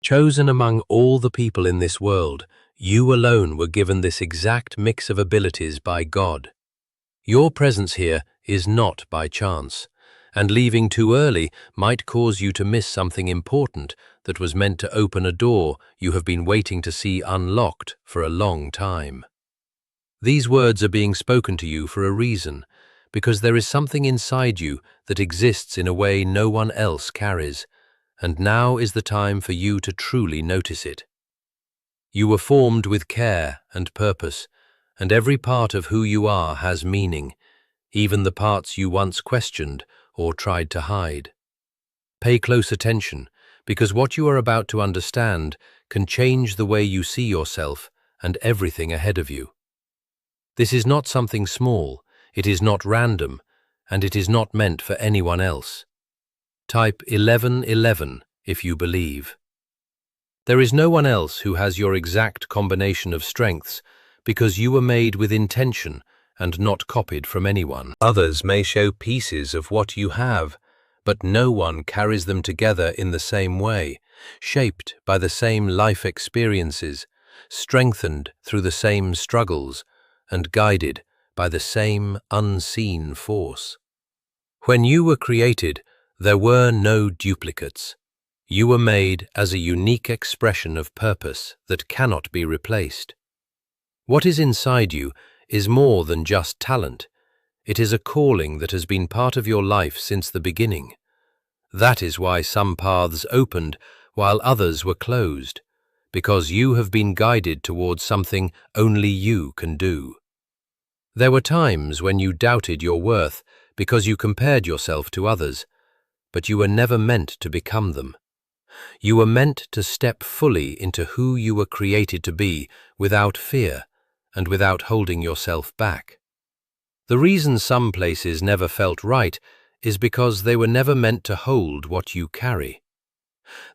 Chosen among all the people in this world, you alone were given this exact mix of abilities by God. Your presence here is not by chance, and leaving too early might cause you to miss something important that was meant to open a door you have been waiting to see unlocked for a long time. These words are being spoken to you for a reason, because there is something inside you that exists in a way no one else carries, and now is the time for you to truly notice it. You were formed with care and purpose, and every part of who you are has meaning, even the parts you once questioned or tried to hide. Pay close attention, because what you are about to understand can change the way you see yourself and everything ahead of you. This is not something small, it is not random, and it is not meant for anyone else. Type 1111 if you believe. There is no one else who has your exact combination of strengths, because you were made with intention and not copied from anyone. Others may show pieces of what you have, but no one carries them together in the same way, shaped by the same life experiences, strengthened through the same struggles, and guided by the same unseen force. When you were created, there were no duplicates. You were made as a unique expression of purpose that cannot be replaced. What is inside you is more than just talent. It is a calling that has been part of your life since the beginning. That is why some paths opened while others were closed, because you have been guided towards something only you can do. There were times when you doubted your worth because you compared yourself to others, but you were never meant to become them. You were meant to step fully into who you were created to be without fear and without holding yourself back. The reason some places never felt right is because they were never meant to hold what you carry.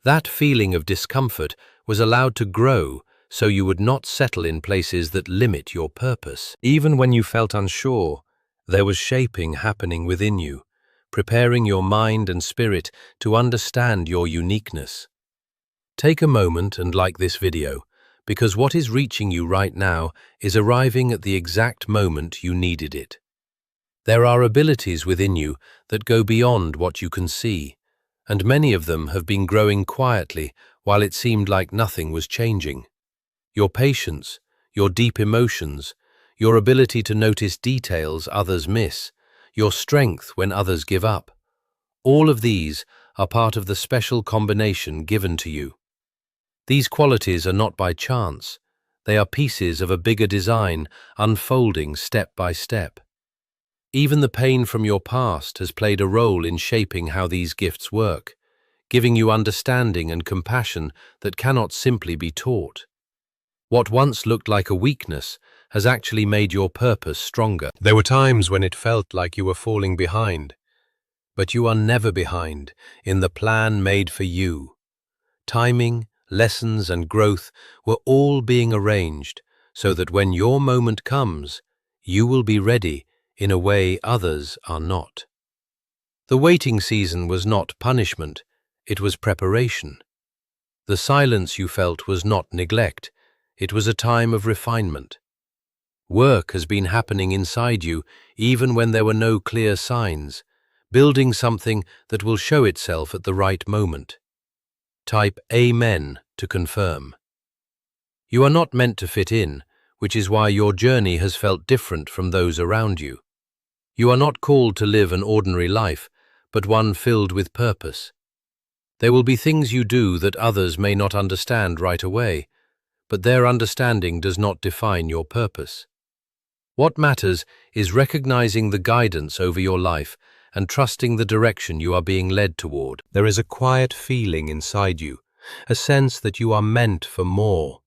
That feeling of discomfort was allowed to grow so you would not settle in places that limit your purpose. Even when you felt unsure, there was shaping happening within you, preparing your mind and spirit to understand your uniqueness. Take a moment and like this video, because what is reaching you right now is arriving at the exact moment you needed it. There are abilities within you that go beyond what you can see, and many of them have been growing quietly while it seemed like nothing was changing. Your patience, your deep emotions, your ability to notice details others miss, your strength when others give up. All of these are part of the special combination given to you. These qualities are not by chance. They are pieces of a bigger design unfolding step by step. Even the pain from your past has played a role in shaping how these gifts work, giving you understanding and compassion that cannot simply be taught. What once looked like a weakness has actually made your purpose stronger. There were times when it felt like you were falling behind, but you are never behind in the plan made for you. Timing, lessons, and growth were all being arranged so that when your moment comes, you will be ready in a way others are not. The waiting season was not punishment, it was preparation. The silence you felt was not neglect, it was a time of refinement. Work has been happening inside you even when there were no clear signs, building something that will show itself at the right moment. Type Amen to confirm. You are not meant to fit in, which is why your journey has felt different from those around you. You are not called to live an ordinary life, but one filled with purpose. There will be things you do that others may not understand right away, but their understanding does not define your purpose. What matters is recognizing the guidance over your life and trusting the direction you are being led toward. There is a quiet feeling inside you, a sense that you are meant for more,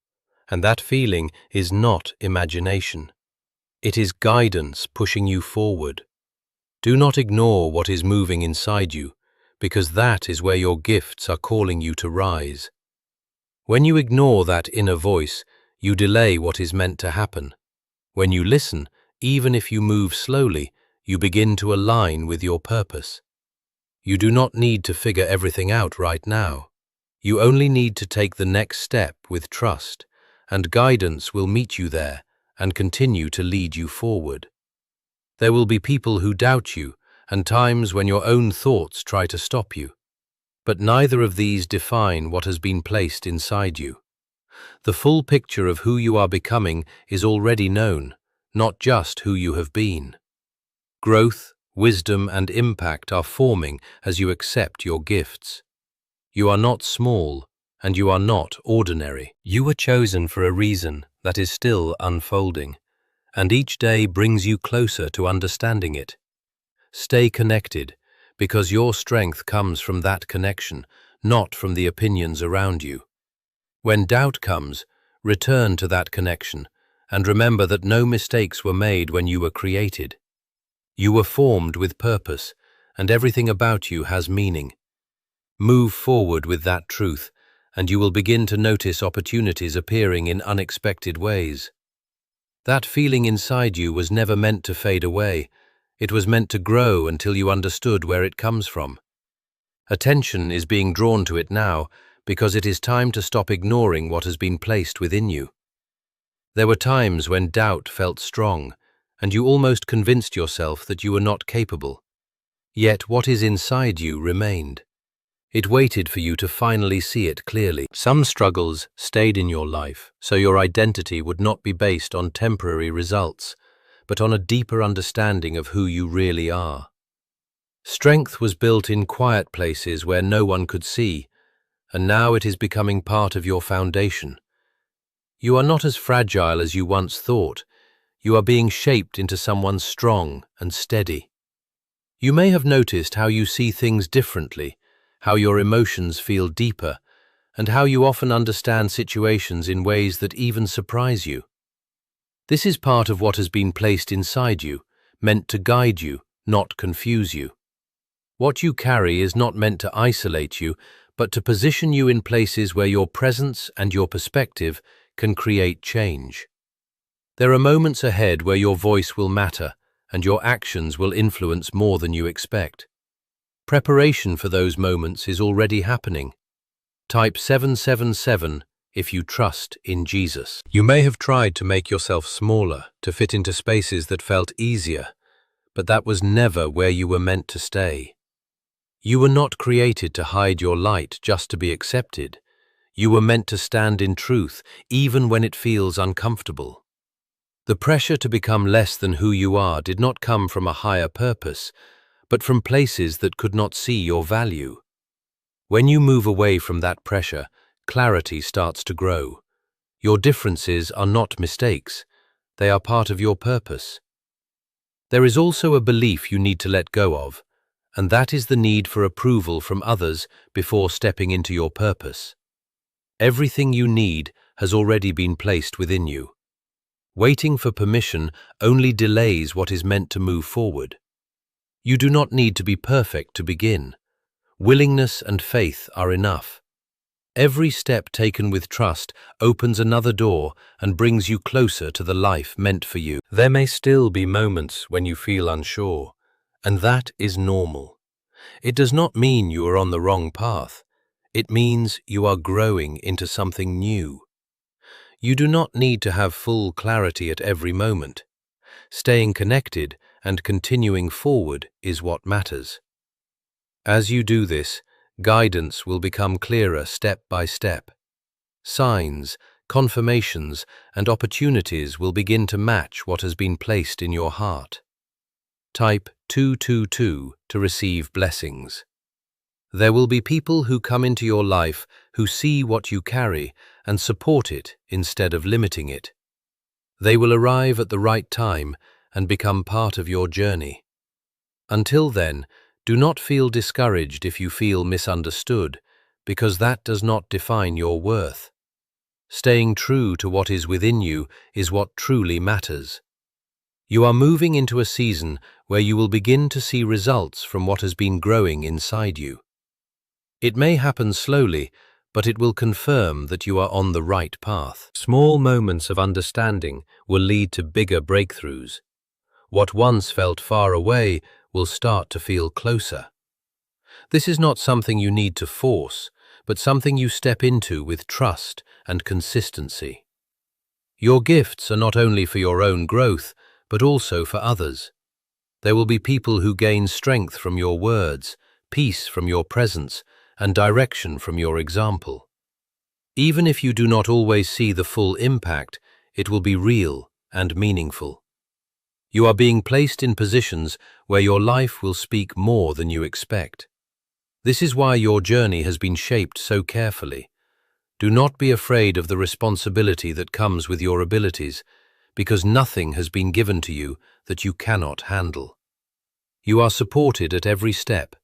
and that feeling is not imagination. It is guidance pushing you forward. Do not ignore what is moving inside you, because that is where your gifts are calling you to rise. When you ignore that inner voice, you delay what is meant to happen. When you listen, even if you move slowly, you begin to align with your purpose. You do not need to figure everything out right now. You only need to take the next step with trust, and guidance will meet you there and continue to lead you forward. There will be people who doubt you, and times when your own thoughts try to stop you. But neither of these define what has been placed inside you. The full picture of who you are becoming is already known, not just who you have been. Growth, wisdom, and impact are forming as you accept your gifts. You are not small, and you are not ordinary. You were chosen for a reason that is still unfolding, and each day brings you closer to understanding it. Stay connected, because your strength comes from that connection, not from the opinions around you. When doubt comes, return to that connection, and remember that no mistakes were made when you were created. You were formed with purpose, and everything about you has meaning. Move forward with that truth, and you will begin to notice opportunities appearing in unexpected ways. That feeling inside you was never meant to fade away. It was meant to grow until you understood where it comes from. Attention is being drawn to it now because it is time to stop ignoring what has been placed within you. There were times when doubt felt strong, and you almost convinced yourself that you were not capable. Yet what is inside you remained. It waited for you to finally see it clearly. Some struggles stayed in your life, so your identity would not be based on temporary results, but on a deeper understanding of who you really are. Strength was built in quiet places where no one could see, and now it is becoming part of your foundation. You are not as fragile as you once thought. You are being shaped into someone strong and steady. You may have noticed how you see things differently, how your emotions feel deeper, and how you often understand situations in ways that even surprise you. This is part of what has been placed inside you, meant to guide you, not confuse you. What you carry is not meant to isolate you, but to position you in places where your presence and your perspective can create change. There are moments ahead where your voice will matter, and your actions will influence more than you expect. Preparation for those moments is already happening. Type 777 if you trust in Jesus. You may have tried to make yourself smaller, to fit into spaces that felt easier, but that was never where you were meant to stay. You were not created to hide your light just to be accepted. You were meant to stand in truth, even when it feels uncomfortable. The pressure to become less than who you are did not come from a higher purpose, but from places that could not see your value. When you move away from that pressure, clarity starts to grow. Your differences are not mistakes. They are part of your purpose. There is also a belief you need to let go of, and that is the need for approval from others before stepping into your purpose. Everything you need has already been placed within you. Waiting for permission only delays what is meant to move forward. You do not need to be perfect to begin. Willingness and faith are enough. Every step taken with trust opens another door and brings you closer to the life meant for you. There may still be moments when you feel unsure, and that is normal. It does not mean you are on the wrong path. It means you are growing into something new. You do not need to have full clarity at every moment. Staying connected and continuing forward is what matters. As you do this, guidance will become clearer step by step. Signs, confirmations, and opportunities will begin to match what has been placed in your heart. Type 222 to receive blessings. There will be people who come into your life who see what you carry and support it instead of limiting it. They will arrive at the right time and become part of your journey. Until then, do not feel discouraged if you feel misunderstood, because that does not define your worth. Staying true to what is within you is what truly matters. You are moving into a season where you will begin to see results from what has been growing inside you. It may happen slowly, but it will confirm that you are on the right path. Small moments of understanding will lead to bigger breakthroughs. What once felt far away will start to feel closer. This is not something you need to force, but something you step into with trust and consistency. Your gifts are not only for your own growth, but also for others. There will be people who gain strength from your words, peace from your presence, and direction from your example. Even if you do not always see the full impact, it will be real and meaningful. You are being placed in positions where your life will speak more than you expect. This is why your journey has been shaped so carefully. Do not be afraid of the responsibility that comes with your abilities, because nothing has been given to you that you cannot handle. You are supported at every step,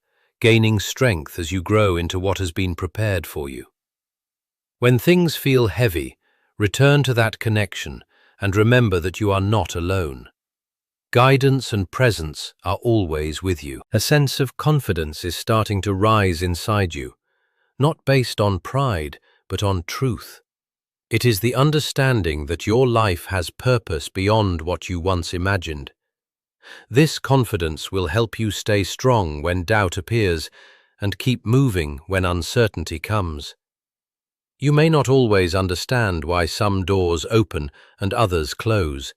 gaining strength as you grow into what has been prepared for you. When things feel heavy, return to that connection and remember that you are not alone. Guidance and presence are always with you. A sense of confidence is starting to rise inside you, not based on pride, but on truth. It is the understanding that your life has purpose beyond what you once imagined. This confidence will help you stay strong when doubt appears and keep moving when uncertainty comes. You may not always understand why some doors open and others close,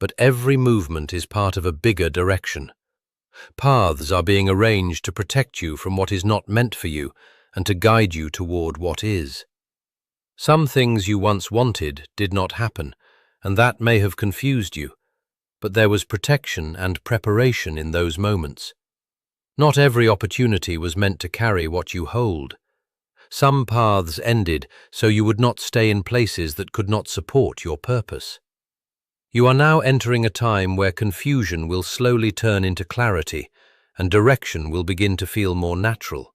but every movement is part of a bigger direction. Paths are being arranged to protect you from what is not meant for you and to guide you toward what is. Some things you once wanted did not happen, and that may have confused you, but there was protection and preparation in those moments. Not every opportunity was meant to carry what you hold. Some paths ended so you would not stay in places that could not support your purpose. You are now entering a time where confusion will slowly turn into clarity and direction will begin to feel more natural.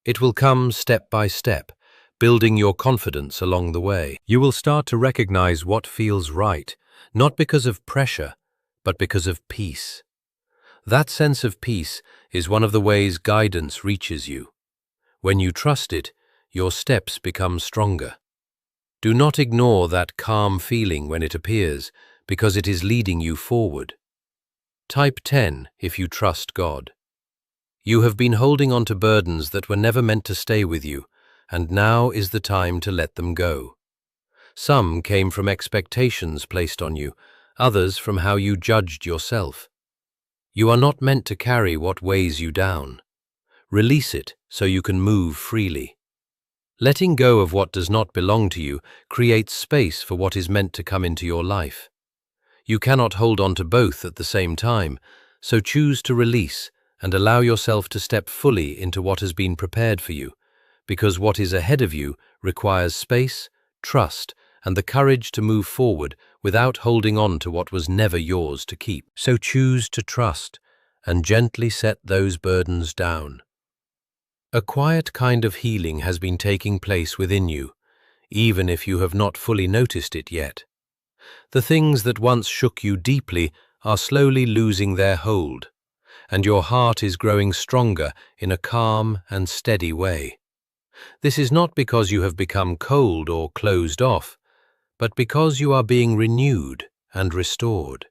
It will come step by step, building your confidence along the way. You will start to recognize what feels right, not because of pressure, but because of peace. That sense of peace is one of the ways guidance reaches you. When you trust it, your steps become stronger. Do not ignore that calm feeling when it appears, because it is leading you forward. Type 10 if you trust God. You have been holding on to burdens that were never meant to stay with you, and now is the time to let them go. Some came from expectations placed on you, others from how you judged yourself. You are not meant to carry what weighs you down. Release it so you can move freely. Letting go of what does not belong to you creates space for what is meant to come into your life. You cannot hold on to both at the same time, so choose to release and allow yourself to step fully into what has been prepared for you, because what is ahead of you requires space, trust, and the courage to move forward without holding on to what was never yours to keep. So choose to trust and gently set those burdens down. A quiet kind of healing has been taking place within you, even if you have not fully noticed it yet. The things that once shook you deeply are slowly losing their hold, and your heart is growing stronger in a calm and steady way. This is not because you have become cold or closed off, but because you are being renewed and restored.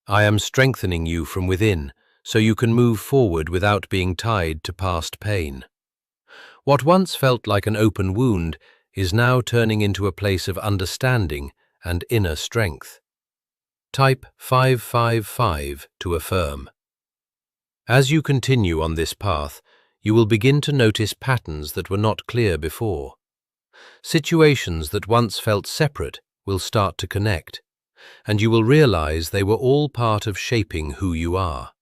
I am strengthening you from within, so you can move forward without being tied to past pain. What once felt like an open wound is now turning into a place of understanding and inner strength. Type 555 to affirm. As you continue on this path, you will begin to notice patterns that were not clear before. Situations that once felt separate will start to connect, and you will realize they were all part of shaping who you are.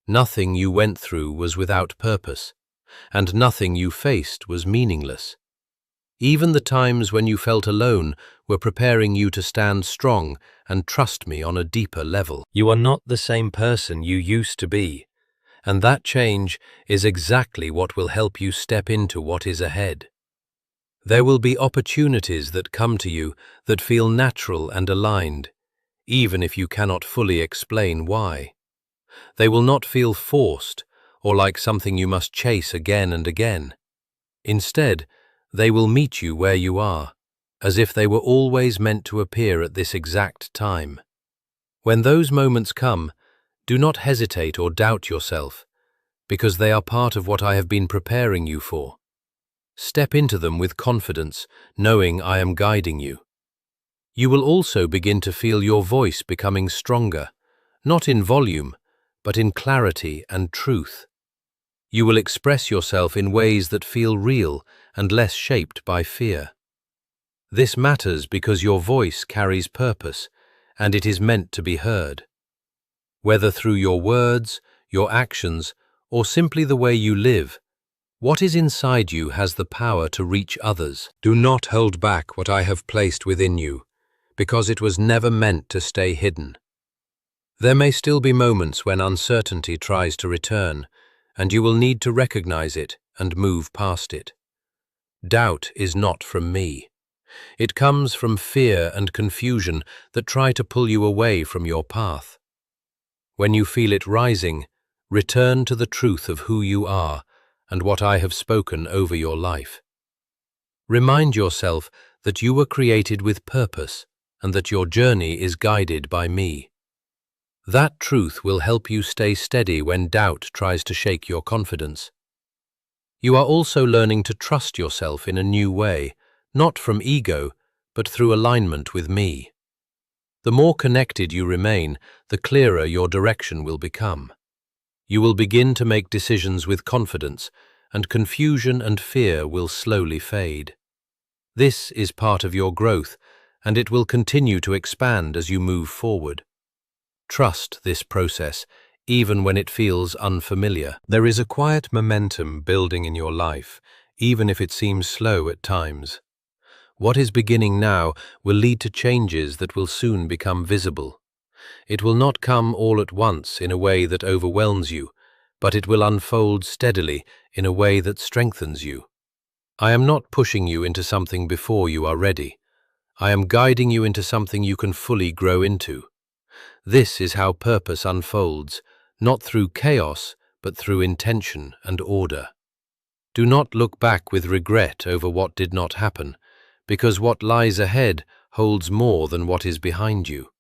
Nothing you went through was without purpose, and nothing you faced was meaningless. Even the times when you felt alone were preparing you to stand strong and trust me on a deeper level. You are not the same person you used to be, and that change is exactly what will help you step into what is ahead. There will be opportunities that come to you that feel natural and aligned, even if you cannot fully explain why. They will not feel forced or like something you must chase again and again. Instead, they will meet you where you are, as if they were always meant to appear at this exact time. When those moments come, do not hesitate or doubt yourself, because they are part of what I have been preparing you for. Step into them with confidence, knowing I am guiding you. You will also begin to feel your voice becoming stronger, not in volume, but in clarity and truth. You will express yourself in ways that feel real and less shaped by fear. This matters because your voice carries purpose, and it is meant to be heard. Whether through your words, your actions, or simply the way you live, what is inside you has the power to reach others. Do not hold back what I have placed within you, because it was never meant to stay hidden. There may still be moments when uncertainty tries to return, and you will need to recognize it and move past it. Doubt is not from me. It comes from fear and confusion that try to pull you away from your path. When you feel it rising, return to the truth of who you are and what I have spoken over your life. Remind yourself that you were created with purpose and that your journey is guided by me. That truth will help you stay steady when doubt tries to shake your confidence. You are also learning to trust yourself in a new way, not from ego, but through alignment with me. The more connected you remain, the clearer your direction will become. You will begin to make decisions with confidence, and confusion and fear will slowly fade. This is part of your growth, and it will continue to expand as you move forward. Trust this process, even when it feels unfamiliar. There is a quiet momentum building in your life, even if it seems slow at times. What is beginning now will lead to changes that will soon become visible. It will not come all at once in a way that overwhelms you, but it will unfold steadily in a way that strengthens you. I am not pushing you into something before you are ready. I am guiding you into something you can fully grow into. This is how purpose unfolds, not through chaos, but through intention and order. Do not look back with regret over what did not happen, because what lies ahead holds more than what is behind you.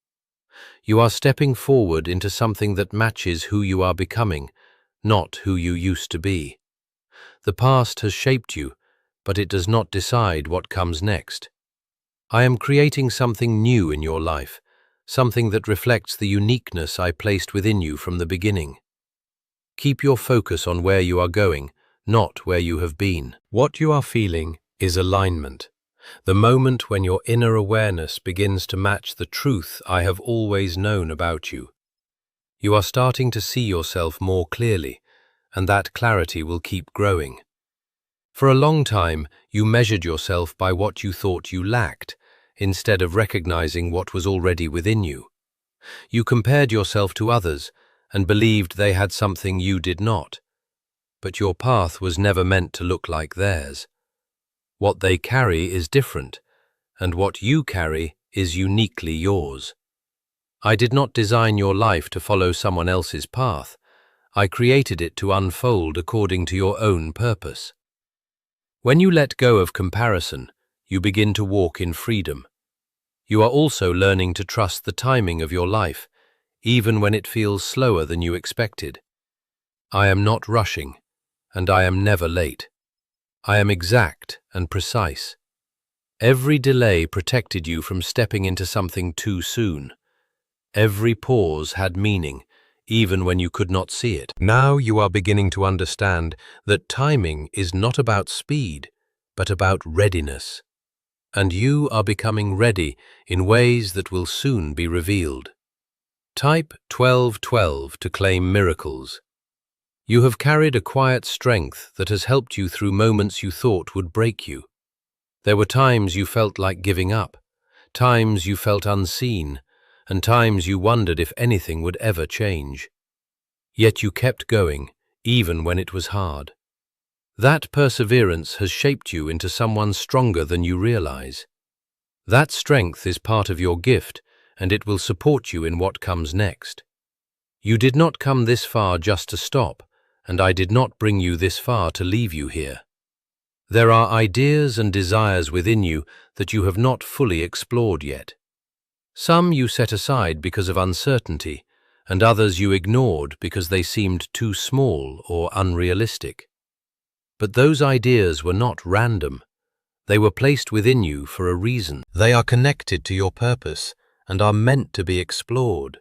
You are stepping forward into something that matches who you are becoming, not who you used to be. The past has shaped you, but it does not decide what comes next. I am creating something new in your life, something that reflects the uniqueness I placed within you from the beginning. Keep your focus on where you are going, not where you have been. What you are feeling is alignment, the moment when your inner awareness begins to match the truth I have always known about you. You are starting to see yourself more clearly, and that clarity will keep growing. For a long time, you measured yourself by what you thought you lacked, instead of recognizing what was already within you. You compared yourself to others and believed they had something you did not. But your path was never meant to look like theirs. What they carry is different, and what you carry is uniquely yours. I did not design your life to follow someone else's path. I created it to unfold according to your own purpose. When you let go of comparison, you begin to walk in freedom. You are also learning to trust the timing of your life, even when it feels slower than you expected. I am not rushing, and I am never late. I am exact and precise. Every delay protected you from stepping into something too soon. Every pause had meaning, even when you could not see it. Now you are beginning to understand that timing is not about speed, but about readiness. And you are becoming ready in ways that will soon be revealed. Type 1212 to claim miracles. You have carried a quiet strength that has helped you through moments you thought would break you. There were times you felt like giving up, times you felt unseen, and times you wondered if anything would ever change. Yet you kept going, even when it was hard. That perseverance has shaped you into someone stronger than you realize. That strength is part of your gift, and it will support you in what comes next. You did not come this far just to stop, and I did not bring you this far to leave you here. There are ideas and desires within you that you have not fully explored yet. Some you set aside because of uncertainty, and others you ignored because they seemed too small or unrealistic. But those ideas were not random. They were placed within you for a reason. They are connected to your purpose and are meant to be explored.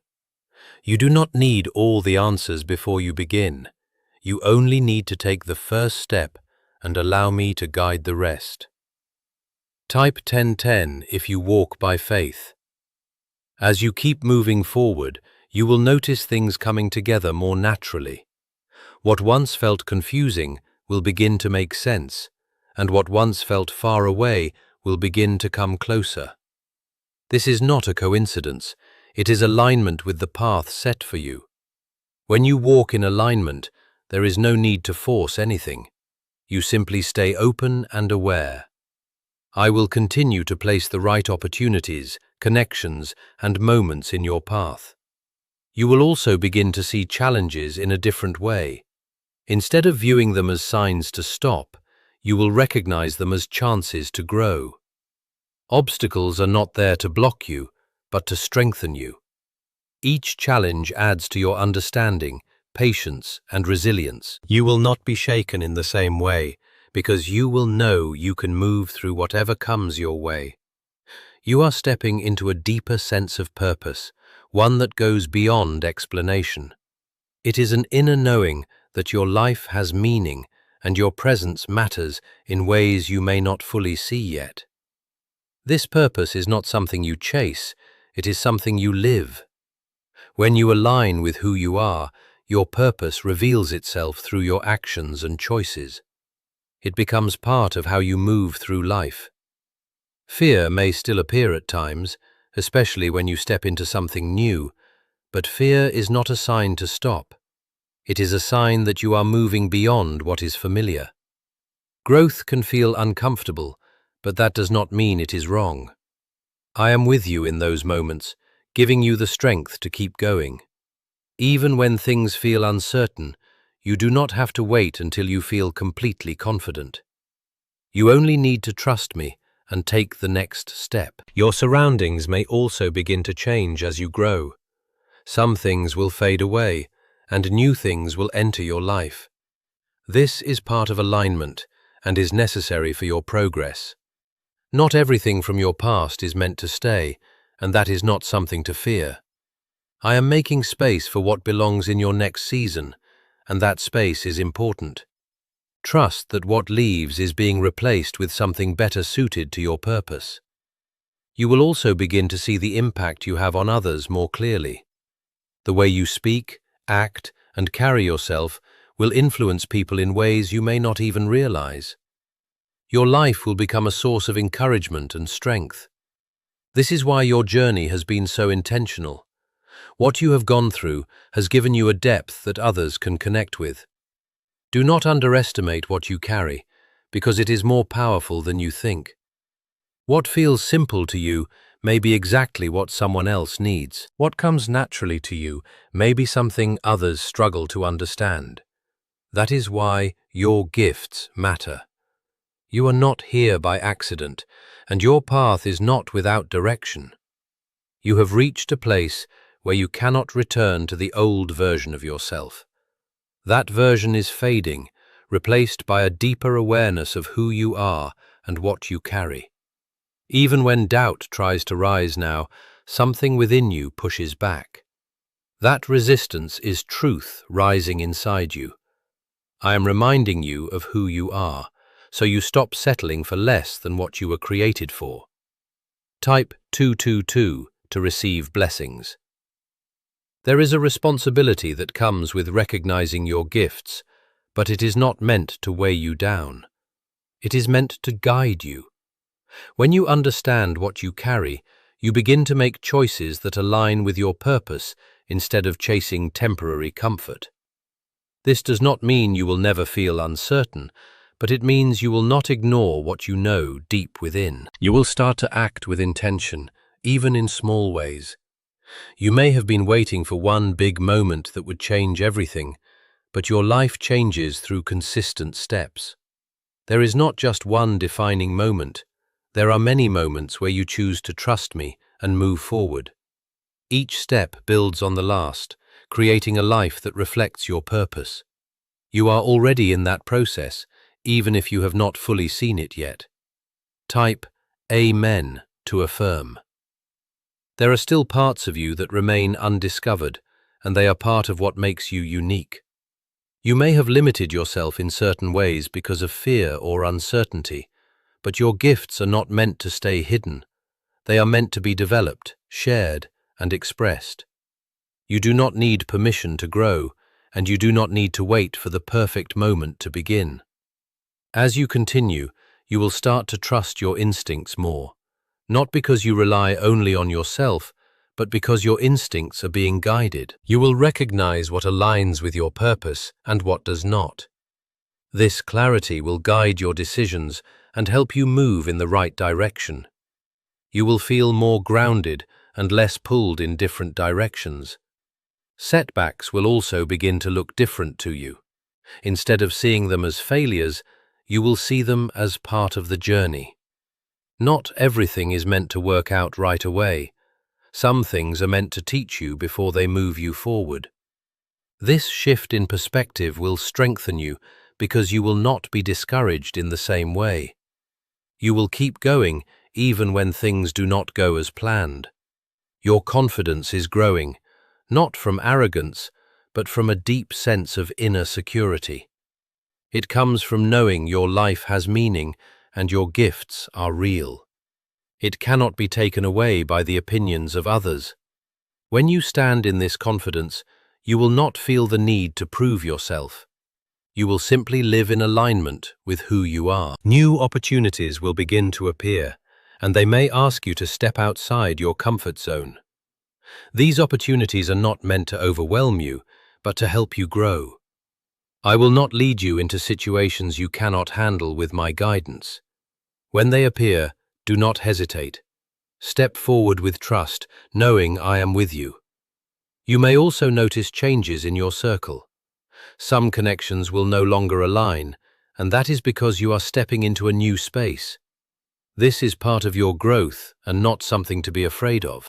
You do not need all the answers before you begin. You only need to take the first step and allow me to guide the rest. Type 1010 if you walk by faith. As you keep moving forward, you will notice things coming together more naturally. What once felt confusing will begin to make sense, and what once felt far away will begin to come closer. This is not a coincidence. It is alignment with the path set for you. When you walk in alignment, there is no need to force anything. You simply stay open and aware. I will continue to place the right opportunities, connections, and moments in your path. You will also begin to see challenges in a different way. Instead of viewing them as signs to stop, you will recognize them as chances to grow. Obstacles are not there to block you, but to strengthen you. Each challenge adds to your understanding, patience, and resilience. You will not be shaken in the same way, because you will know you can move through whatever comes your way. You are stepping into a deeper sense of purpose, one that goes beyond explanation. It is an inner knowing that your life has meaning and your presence matters in ways you may not fully see yet. This purpose is not something you chase, it is something you live. When you align with who you are, your purpose reveals itself through your actions and choices. It becomes part of how you move through life. Fear may still appear at times, especially when you step into something new, but fear is not a sign to stop. It is a sign that you are moving beyond what is familiar. Growth can feel uncomfortable, but that does not mean it is wrong. I am with you in those moments, giving you the strength to keep going. Even when things feel uncertain, you do not have to wait until you feel completely confident. You only need to trust me and take the next step. Your surroundings may also begin to change as you grow. Some things will fade away, and new things will enter your life. This is part of alignment and is necessary for your progress. Not everything from your past is meant to stay, and that is not something to fear. I am making space for what belongs in your next season, and that space is important. Trust that what leaves is being replaced with something better suited to your purpose. You will also begin to see the impact you have on others more clearly. The way you speak, act, and carry yourself will influence people in ways you may not even realize. Your life will become a source of encouragement and strength. This is why your journey has been so intentional. What you have gone through has given you a depth that others can connect with. Do not underestimate what you carry, because it is more powerful than you think. What feels simple to you may be exactly what someone else needs. What comes naturally to you may be something others struggle to understand. That is why your gifts matter. You are not here by accident, and your path is not without direction. You have reached a place where you cannot return to the old version of yourself. That version is fading, replaced by a deeper awareness of who you are and what you carry. Even when doubt tries to rise now, something within you pushes back. That resistance is truth rising inside you. I am reminding you of who you are, so you stop settling for less than what you were created for. Type 222 to receive blessings. There is a responsibility that comes with recognizing your gifts, but it is not meant to weigh you down. It is meant to guide you. When you understand what you carry, you begin to make choices that align with your purpose instead of chasing temporary comfort. This does not mean you will never feel uncertain, but it means you will not ignore what you know deep within. You will start to act with intention, even in small ways. You may have been waiting for one big moment that would change everything, but your life changes through consistent steps. There is not just one defining moment. There are many moments where you choose to trust me and move forward. Each step builds on the last, creating a life that reflects your purpose. You are already in that process, even if you have not fully seen it yet. Type Amen to affirm. There are still parts of you that remain undiscovered, and they are part of what makes you unique. You may have limited yourself in certain ways because of fear or uncertainty, but your gifts are not meant to stay hidden. They are meant to be developed, shared, and expressed. You do not need permission to grow, and you do not need to wait for the perfect moment to begin. As you continue, you will start to trust your instincts more, not because you rely only on yourself, but because your instincts are being guided. You will recognize what aligns with your purpose and what does not. This clarity will guide your decisions and help you move in the right direction. You will feel more grounded and less pulled in different directions. Setbacks will also begin to look different to you. Instead of seeing them as failures, you will see them as part of the journey. Not everything is meant to work out right away. Some things are meant to teach you before they move you forward. This shift in perspective will strengthen you because you will not be discouraged in the same way. You will keep going even when things do not go as planned. Your confidence is growing, not from arrogance, but from a deep sense of inner security. It comes from knowing your life has meaning and your gifts are real. It cannot be taken away by the opinions of others. When you stand in this confidence, you will not feel the need to prove yourself. You will simply live in alignment with who you are. New opportunities will begin to appear, and they may ask you to step outside your comfort zone. These opportunities are not meant to overwhelm you, but to help you grow. I will not lead you into situations you cannot handle with my guidance. When they appear, do not hesitate. Step forward with trust, knowing I am with you. You may also notice changes in your circle. Some connections will no longer align, and that is because you are stepping into a new space. This is part of your growth and not something to be afraid of.